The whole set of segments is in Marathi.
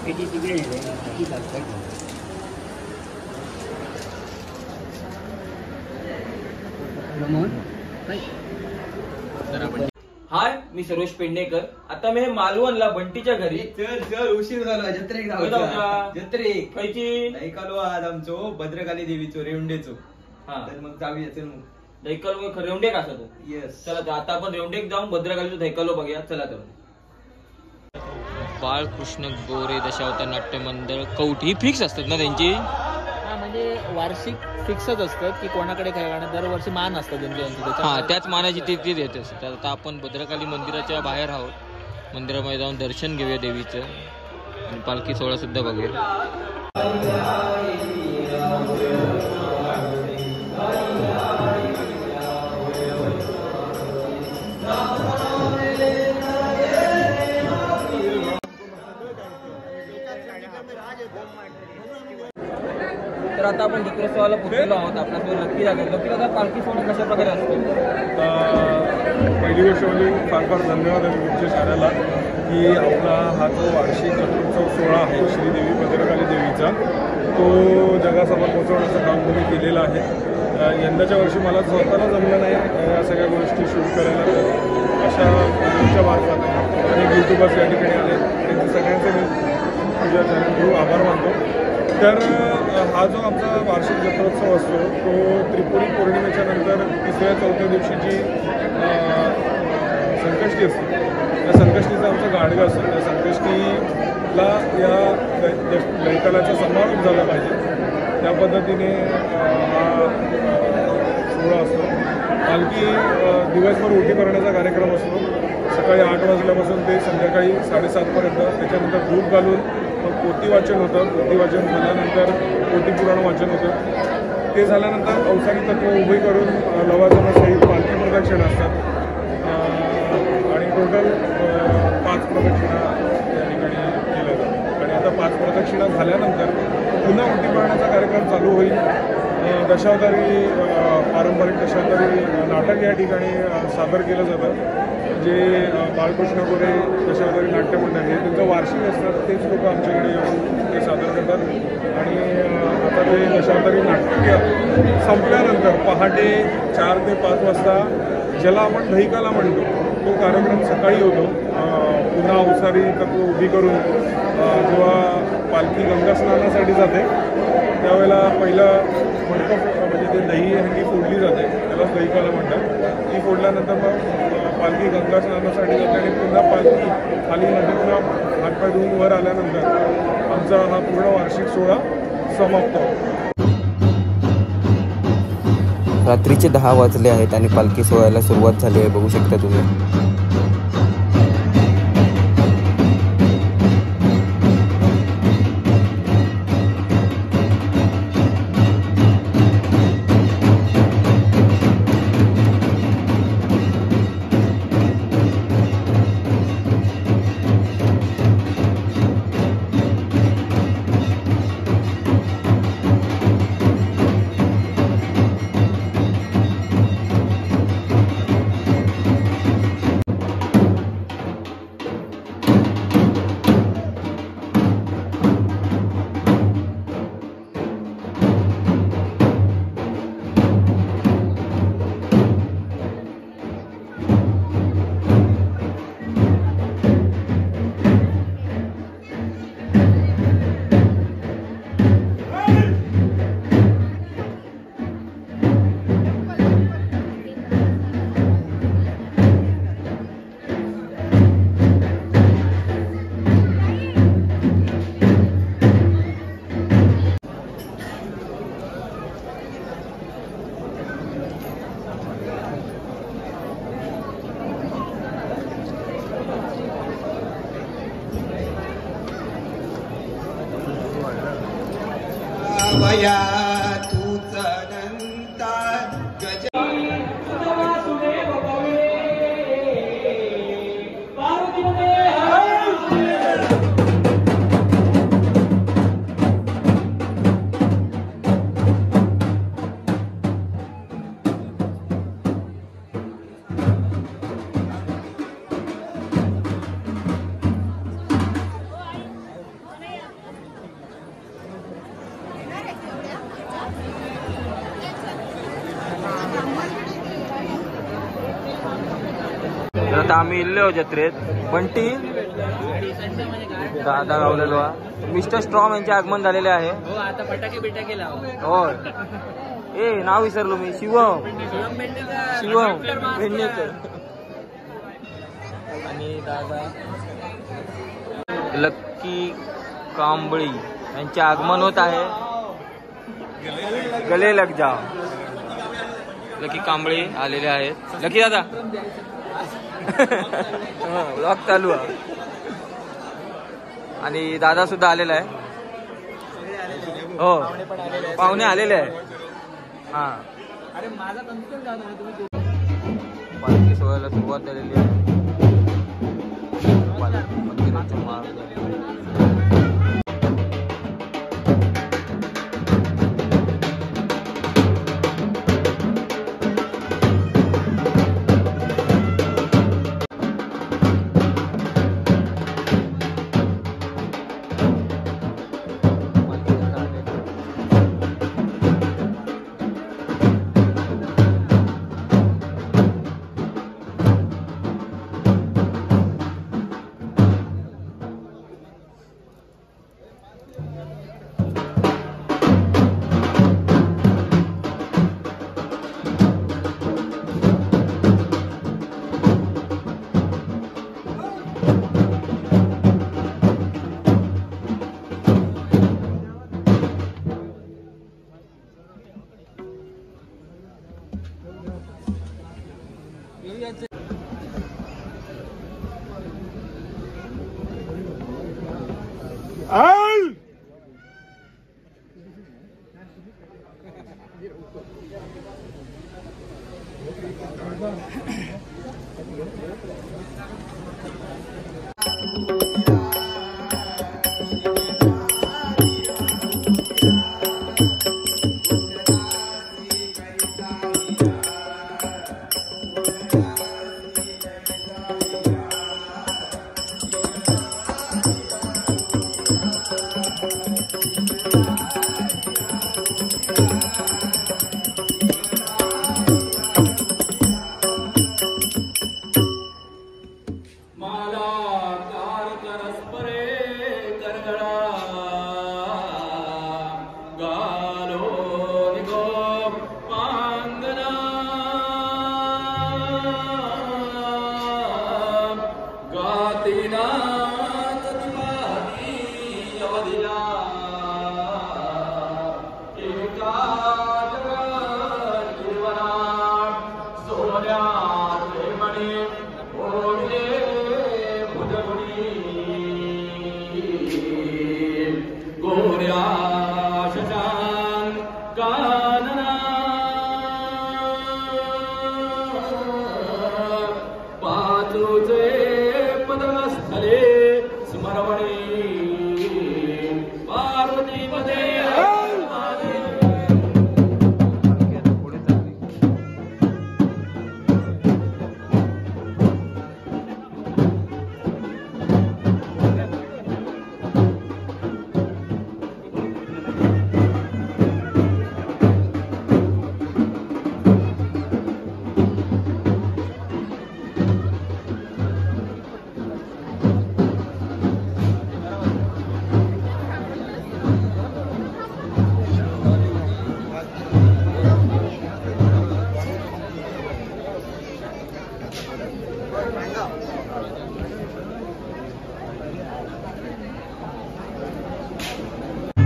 हाय, मी सरोज पेंडेकर. आता मी मालवणला बंटीच्या घरी. चल उशीर झाला. जत्रेक जत्रेक खयची ऐकालो आज आमचो भद्रकाली देवीचो रेवंडेचो. हा तर मग जाऊया. चल मग दैकल रेवंडेक असा तो. येस चला तर आता आपण रेवंडेक जाऊन भद्रकालीचं दैकलो बघूया. चला तर. बाळकृष्ण गोरे दशावतार नाट्य मंडळ कौट ही फिक्स असतात ना त्यांची. हा म्हणजे वार्षिक फिक्सच असतात की कोणाकडे काय गाणं दरवर्षी मान असतात त्यांची. हा त्याच मानाची ती देत असते. आता आपण भद्रकाली मंदिराच्या बाहेर आहोत. मंदिरामध्ये जाऊन दर्शन घेऊया देवीचं आणि पालखी सोहळा सुद्धा बघूया. तर आता आपण दत्तोत्सवाला पोहोचलेलो आहोत. आपल्यासोबत लक्की दादा पालखी सोहळा कशा प्रकारे असतो. पहिली गोष्ट म्हणजे फार धन्यवाद आहे तुमच्या शाळेला की आपला हा जो वार्षिक दत्तोत्सव सोहळा आहे श्रीदेवी भद्रकाली देवीचा तो जगासमोर पोहोचवण्याचं काम तुम्ही केलेलं आहे. यंदाच्या वर्षी मला स्वतःला जमलं नाही या सगळ्या गोष्टी शूट करायला. अशा तुमच्या मार्फत अनेक यूट्यूबर्स या ठिकाणी आले. त्यांचे सगळ्यांचे मी तुझ्या चॅनल थ्रू आभार मानतो. तर हा जो आमचा वार्षिक जत्रोत्सव असतो तो त्रिपुरी पौर्णिमेच्या नंतर 3ऱ्या-4थ्या दिवशीची संकष्टी असते. त्या संकष्टीचं आमचं गाडगं असतं. त्या संकष्टीला या दैकालाचा समारोप झाला पाहिजे त्या पद्धतीने हा सोहळा असतो. पालखी दिवसभर ओटी भरण्याचा कार्यक्रम असतो. सकाळी 8 वाजल्यापासून ते संध्याकाळी 7:30पर्यंत. त्याच्यानंतर दूध घालून मग पोथी वाचन होतं. पोथी वाचन झाल्यानंतर पोथी पुराण वाचन होतं. ते झाल्यानंतर अवसारी तत्व उभी करून लवाजमासहित पालखी प्रदक्षिणा असतात आणि टोटल 5 प्रदक्षिणा या ठिकाणी केल्या जातात. आणि आता 5 प्रदक्षिणा झाल्यानंतर पुन्हा ओटी भरण्याचा कार्यक्रम चालू होईल. दशावतारी पारंपरिक दशावतारी नाटक या ठिकाणी सादर केलं जातं. जे बाळकृष्ण गोरे दशावतारी नाट्य मंडळ हे त्यांचं वार्षिक असतात. तेच लोक आमच्याकडे येऊन ते सादर करतात. आणि आता ते दशावतारी नाट्य संपल्यानंतर पहाटे 4 ते 5 वाजता ज्याला आपण दहिकाला म्हणतो तो कार्यक्रम सकाळी होतो. पुन्हा अवसारी तत्व उभी करून जेव्हा पालखी गंगा स्नानासाठी जाते त्यावेळेला पहिलं मंडप म्हणजे ते दही हंडी फोडली जाते. त्यालाच दहिकाला म्हणतात. ती फोडल्यानंतर मग पालखी गंगा स्नानासाठी जाते आणि पुन्हा पालखी खाली नदीतून हातपाय धुवून वर आल्यानंतर आमचा हा पूर्ण वार्षिक सोहळा समाप्त होतो. रात्रीचे 10 वाजले आहेत आणि पालखी सोहळ्याला सुरुवात झाली आहे. बघू शकता तुम्ही. आता आम्ही इल्लो जत्रेत बंटी दादा गावलेलो मिस्टर स्ट्रॉम यांचे आगमन झालेले आहे. हो आता फटाके बिटाके लाव. होय. ए नाव विसरलो मी. शिवम पेडणेकर आणि दादा लक्की कांबळी यांचे आगमन होत आहे. गले लग जा. लकी कांबळे आलेले आहेत. लकी दादा ब्लॉग चालू आहे आणि दादा सुद्धा आलेला आहे. हो पाहुणे आलेले आहे. हा अरे माझा कन्फ्युजन झाला तुम्ही. पालखी सोहळ्याला सुरुवात झालेली आहे. मंदिराच्या मार्ग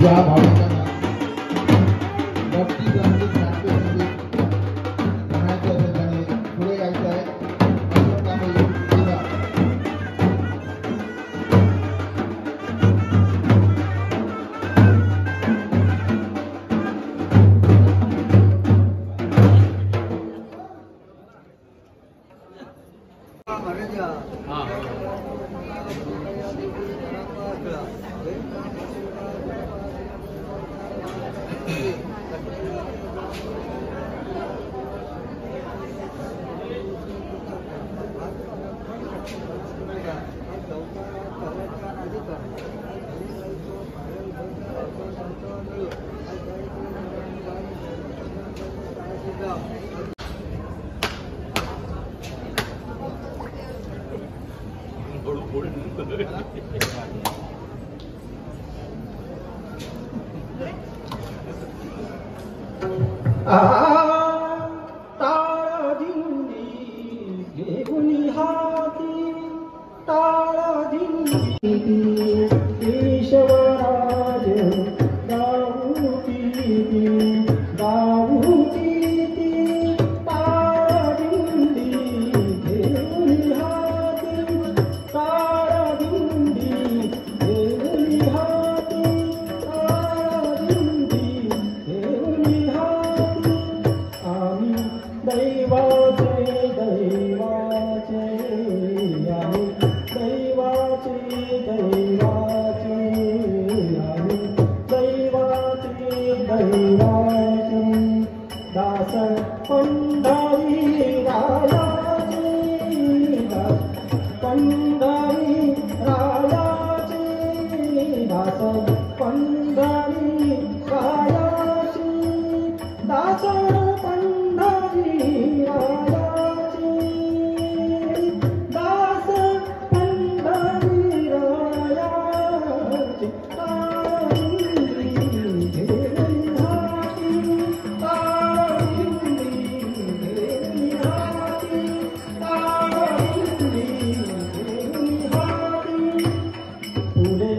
ज्या भाविकांना भक्ती ग्रंथी नाट्यसंगीत म्हणायचं असेल आणि पुढे यायचं आहे टाळा दिंडी घेऊन हाती टाळा दिंडी केशवराज गाऊती टाळा दिंडी घेऊन हाती टाळा दिंडी घेऊन हाती टाळा दिंडी घेऊन हाती आम्ही दैवाचे दैवाचे आम्ही दैवाचे दैवाचे आम्ही दैवाचे दैवाचे दास पंढरी रायाचे दास पंढरी रायाचे दास पंढरी रायाचे दास पंढरी रायाचे दास पंढरी रायाचे ताळी घेऊन हाती ताळी घेऊन हाती ताळी घेऊन हाती पुढे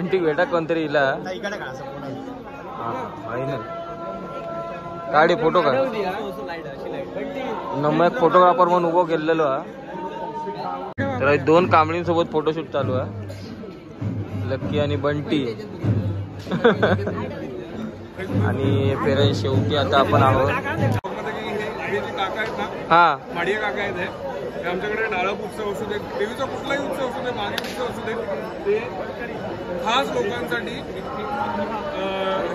टीमटीक भेटा कोणतरी इला फायनल काढे फोटो काढ नम्मा एक फोटोग्राफर म्हणून उभो केलेलो हा तर 2 कांबळींसोबत फोटोशूट चालू आहे लक्की आणि बंटी आणि पेरण शेवटी आता आपण आहोत हे जे काका आहेत ना हा माडिया काका आहेत हे आमच्याकडे डाळप उत्सव असू दे देवीचा कुठलाही उत्सव असू दे मागे उत्सव असू दे ते खास लोकांसाठी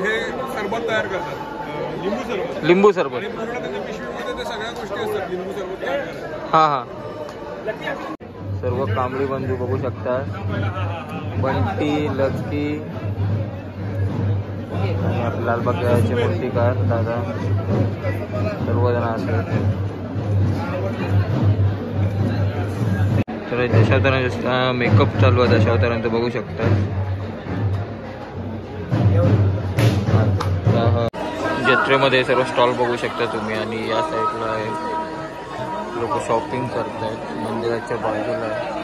हे सरबत तयार करतात लिंबू सरबत आणि पूर्ण त्याच्या पिशवीमध्ये ते सगळ्या गोष्टी असतात लिंबू सरबत तयार करतात हा हा सर्व कांबळी बंधू बघू शकता बंटी लक्की आणि आपले लालबागचे मूर्तिकार दादा सर्वजण असतात तर दशावतारांचा मेकअप चालू आहे दशावतारांचं बघू शकता जत्रेमध्ये सर्व स्टॉल बघू शकता तुम्ही आणि या साईडला आहे लोक शॉपिंग करतायत मंदिराच्या बाजूला आहे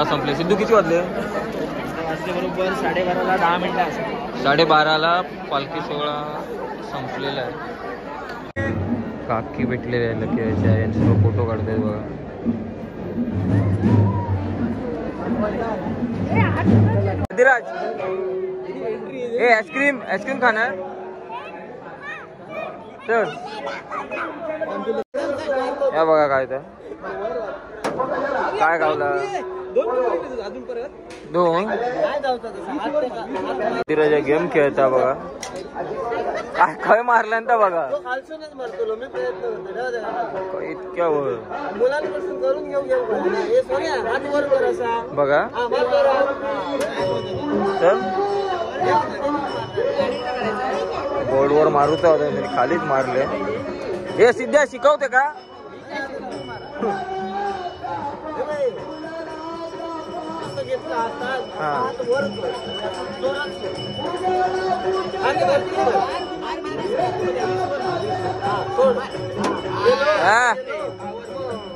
संपले. सिद्धू किती वाजले? बरोबर 12:30ला 10 मिनिटं असतात. 12:30ला पालखी सोहळा संपलेला आहे. काकी भेटलेले आहे लकीच्या, यांचे सर्व फोटो काढतायत बघा. धीराज ए आईस्क्रीम खाणार तर या बघा काय तर काय गावला 2 धीराज गेम खेळता बघा. काय खय मारल्यानंतर बघा इतक्या वर बघा. चल बोर्डवर मारूचा होता खालीच मारले. हे सिद्ध्या शिकवते का?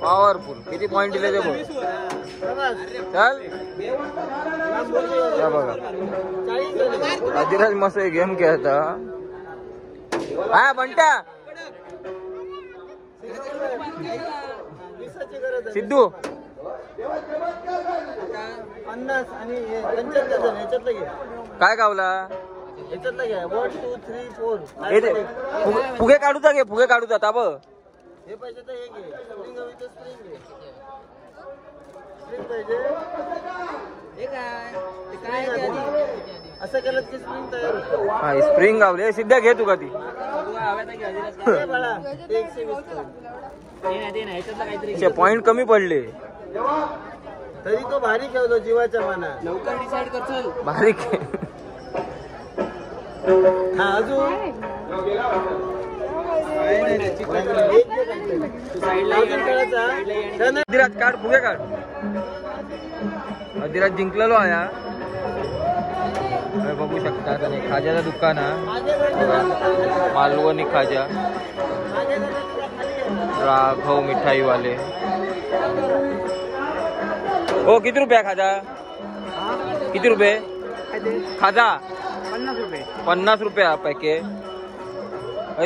पॉवरफुल. किती पॉइंट दिले ते बघ. चल या बघा अधिराज मस्त गेम खेळता. हा बंटा सिद्धू 50 आणि 75 ह्याच्यातलं घे. काय गावला? ह्याच्यातलं घ्या 1 2 3 4. हे दे. फुगे काढूचा घे. फुगे काढूचा ताब हे पाहिजे तर हे घे. स्प्रिंग हवी तर स्प्रिंग घे. स्प्रिंग पाहिजे हे काय असं केलं की स्प्रिंग तयार होतो. हा स्प्रिंग गावले. सिद्ध्या घे तू का ती बाळा 120 पॉइंट कमी पडले तरी तो भारी खेळतो जीवाच्या मनात. लवकर डिसाइड कर चल. भारी हा अजून अधिराज काढ. फुगे काढ. अधिराज जिंकलेलो आया बघू शकता. खाज्याचं दुकान आहे मालवणी खाजा. राघव मिठाईवाले. हो किती रुपया खाजा? किती रुपये खाजा? 50 रुपया पॅकेट.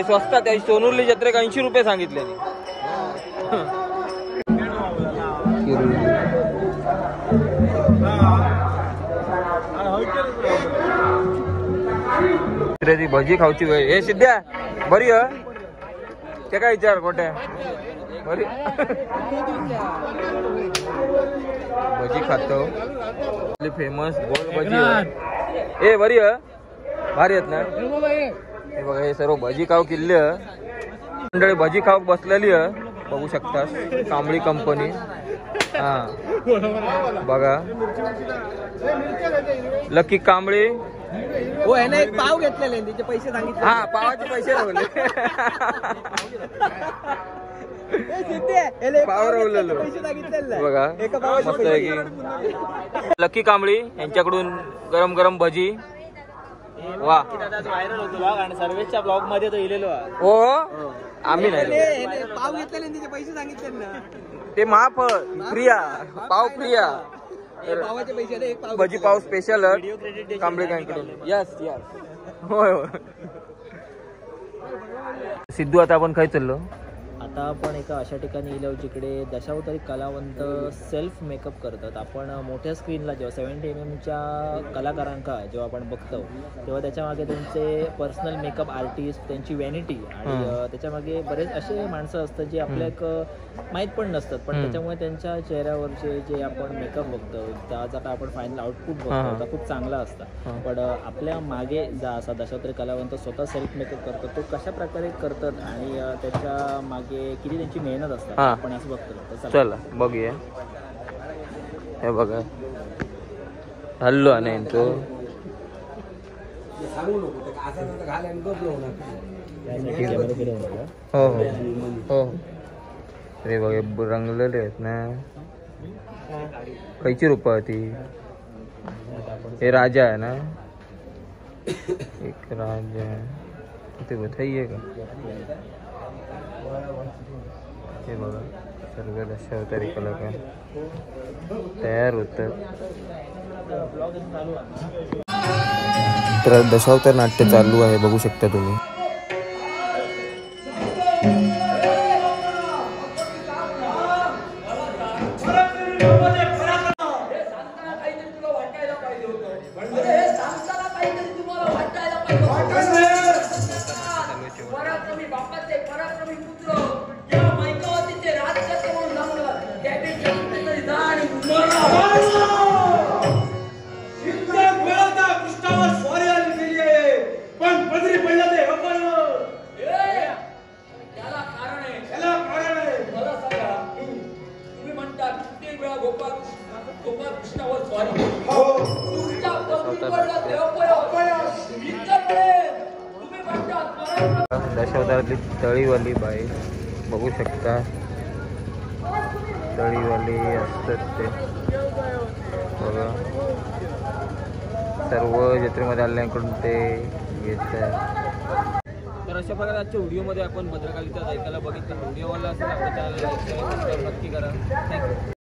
स्वस्तात आहे. सोनुर्ली जत्रेक 80 रुपये सांगितले. भजी खाऊची वेळ. हे सिद्ध्या बरी ते काय विचार कोठे बरी भजी खातो. फेमस गोड भजी. ए बरी भारी आहेत ना. हे बघा हे सर्व भजी खाऊ किल्ले मंडळी भजी खाऊ बसलेली बघू शकता. कांबळी कंपनी. हा बघा लकी कांबळी. हो ह्याने एक पाव घेतलेले त्याचे पैसे सांगितले. हा पावाचे पैसे लावले. पाव रवलेलो बघा मस्त आहे की. लकी कांबळी यांच्याकडून गरम गरम भजी. वा व्हायरल होतो आणि सर्वेच्या ब्लॉग मध्ये तो इलेलो. हो आम्ही नाही पाव घेतलेले त्याचे पैसे सांगितले ना. ते माफ प्रिया पाव प्रिया पावाचे पैसे भजी पाव स्पेशल कांबळेकडून. यस यस होय होय. सिद्धू आता आपण काय चाललो? आता आपण एका अशा ठिकाणी येलो जिकडे दशावतारी कलावंत सेल्फ मेकअप करतात. आपण मोठ्या स्क्रीनला जेव्हा 70 mm कलाकारांका जेव्हा आपण बघतो तेव्हा त्याच्यामागे त्यांचे पर्सनल मेकअप आर्टिस्ट, त्यांची व्हॅनिटी आणि त्याच्यामागे बरेच असे माणसं असतात जे आपल्या माहीत पण नसतात. पण त्याच्यामुळे त्यांच्या चेहऱ्यावरचे जे आपण मेकअप बघतो त्याचा काय आपण फायनल आउटपुट बघतो तर खूप चांगला असतं. पण आपल्या मागे जा असा दशावतारी कलावंत स्वतः सेल्फ मेकअप करतो तो कशा प्रकारे करतात आणि त्याच्या मागे किती त्यांची मेहनत असते आपण असं बघतो. चला बघूया. हे बघा हल्लो नाही तो हो हो अरे बघा रंगलेले आहेत ना. कैची रुपया ती? हे राजा आहे ना. एक राजा ते बताइए का. हे बघा सर्व दशावतारी कलाकार तयार होतात. तर दशावतार नाट्य चालू आहे, बघू शकता तुम्ही. दशावतारातली तळीवाली बाई बघू शकता. तळीवाली असतात ते बघा. सर्व जत्रेमध्ये आल्याकडून ते घेत आहे. तर अशा प्रकारे आजच्या व्हिडिओमध्ये आपण भद्रकालीचा ऐकायला बघितलं. व्हिडिओवाला असेल आपल्या चॅनलला लाईक करा, सबस्क्राईब नक्की करा. थँक्यू.